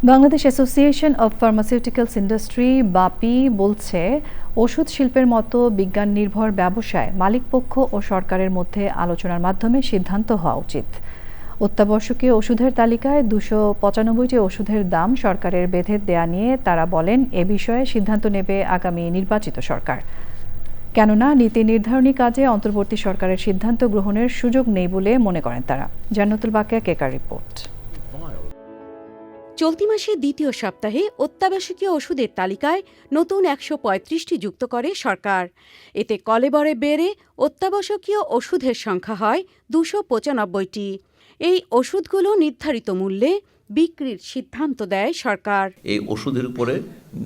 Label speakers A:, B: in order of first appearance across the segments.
A: Bangladesh Association of Pharmaceuticals Industry BAPI বলছে, ওষুধ শিল্পের মতো বিজ্ঞান নির্ভর ব্যবসায় মালিকপক্ষ ও সরকারের মধ্যে আলোচনার মাধ্যমে সিদ্ধান্ত হওয়া উচিত। অত্যাবশ্যকীয় ওষুধের তালিকায় 295টি ওষুধের দাম সরকারের বেঁধে দেয়া নিয়ে তারা বলেন, এ বিষয়ে সিদ্ধান্ত নেবে আগামী নির্বাচিত সরকার। কেননা নীতি নির্ধারণী কাজে অন্তর্বর্তী সরকারের সিদ্ধান্ত গ্রহণের সুযোগ নেই বলে মনে করেন তারা। জান্নাতুল বাকিয়া কেকার রিপোর্ট।
B: চলতি মাসের দ্বিতীয় সপ্তাহে অত্যাবশ্যকীয় ওষুধের তালিকায় নতুন 135টি যুক্ত করে সরকার। এতে কলেবরে বেড়ে অত্যাবশ্যকীয় ওষুধের সংখ্যা হয় 295টি। এই ওষুধগুলো নির্ধারিত মূল্যে বিক্রির সিদ্ধান্ত দেয় সরকার।
C: এই ওষুধের উপরে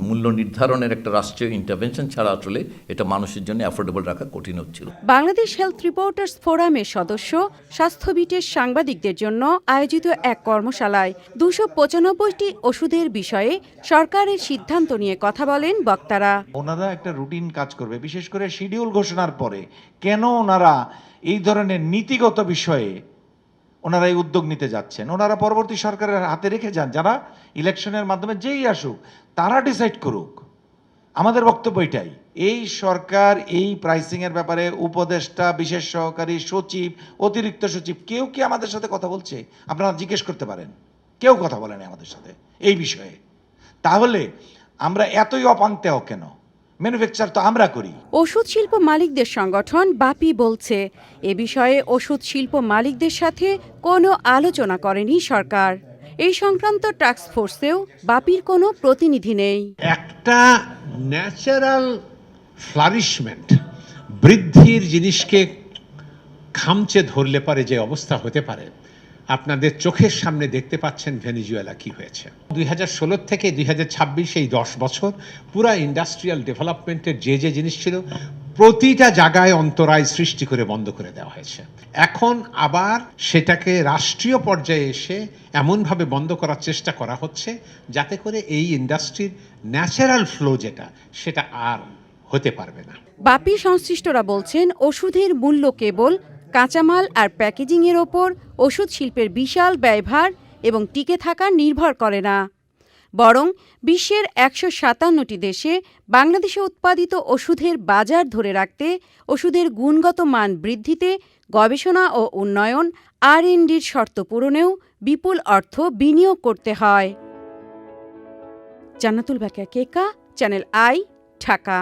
C: মূল্য নির্ধারণের একটা রাষ্ট্রীয় ইন্টারভেনশন ছাড়া আসলে এটা মানুষের জন্য অ্যাফোর্ডেবল রাখা কঠিন হচ্ছিল।
B: বাংলাদেশ হেলথ রিপোর্টার্স ফোরামের সদস্য স্বাস্থ্যবিটের সাংবাদিকদের জন্য আয়োজিত এক কর্মশালায় 295টি ওষুধের বিষয়ে সরকারের সিদ্ধান্ত নিয়ে কথা বলেন বক্তারা।
D: ওনারা একটা রুটিন কাজ করবে, বিশেষ করে শিডিউল ঘোষণার পরে কেন ওনারা এই ধরনের নীতিগত বিষয়ে ওনারা এই উদ্যোগ নিতে যাচ্ছেন, ওনারা পরবর্তী সরকারের হাতে রেখে যান। যারা ইলেকশনের মাধ্যমে যেই আসুক তারা ডিসাইড করুক। আমাদের বক্তব্য এটাই, এই সরকার এই প্রাইসিংয়ের ব্যাপারে উপদেষ্টা, বিশেষ সহকারী সচিব, অতিরিক্ত সচিব কেউ কি আমাদের সাথে কথা বলছে? আপনারা জিজ্ঞেস করতে পারেন, কেউ কথা বলেনি আমাদের সাথে এই বিষয়ে। তাহলে আমরা এতই অপাংতেও কেন? ম্যানুফ্যাকচার তো আমরা করি।
B: ওষুধ শিল্প মালিকদের সংগঠন বাপি বলছে, এ বিষয়ে ওষুধ শিল্প মালিকদের সাথে কোনো আলোচনা করেনি সরকার। এই সংক্রান্ত টাস্ক ফোর্সেও বাপির কোনো প্রতিনিধি নেই।
E: একটা ন্যাচারাল ফ্লারিশমেন্ট, বৃদ্ধির জিনিসকে খামচে ধরলে পারে যে অবস্থা হতে পারে, আপনাদের চোখের সামনে দেখতে পাচ্ছেন ভেনেজুয়েলা কি হয়েছে। 2016 থেকে 2026 এই 10 বছর পুরা ইন্ডাস্ট্রিয়াল ডেভেলপমেন্টের যে জিনিস ছিল প্রতিটা জায়গায় অন্তরায় সৃষ্টি করে বন্ধ করে দেওয়া হয়েছে। এখন আবার সেটাকে রাষ্ট্রীয় পর্যায়ে এসে এমনভাবে বন্ধ করার চেষ্টা করা হচ্ছে যাতে করে এই ইন্ডাস্ট্রির ন্যাচারাল ফ্লো যেটা সেটা আর হতে পারবে না।
B: বাপি সংশ্লিষ্টরা বলছেন, ওষুধের মূল্য কেবল কাঁচামাল আর প্যাকেজিংয়ের ওপর ওষুধ শিল্পের বিশাল ব্যয়ভার এবং টিকে থাকা নির্ভর করে না, বরং বিশ্বের 157টি দেশে বাংলাদেশে উৎপাদিত ওষুধের বাজার ধরে রাখতে, ওষুধের গুণগত মান বৃদ্ধিতে, গবেষণা ও উন্নয়ন R&Dর শর্ত পূরণেও বিপুল অর্থ বিনিয়োগ করতে হয়। জান্নাতুল বাকিয়া কেকা, চ্যানেল আই, ঢাকা।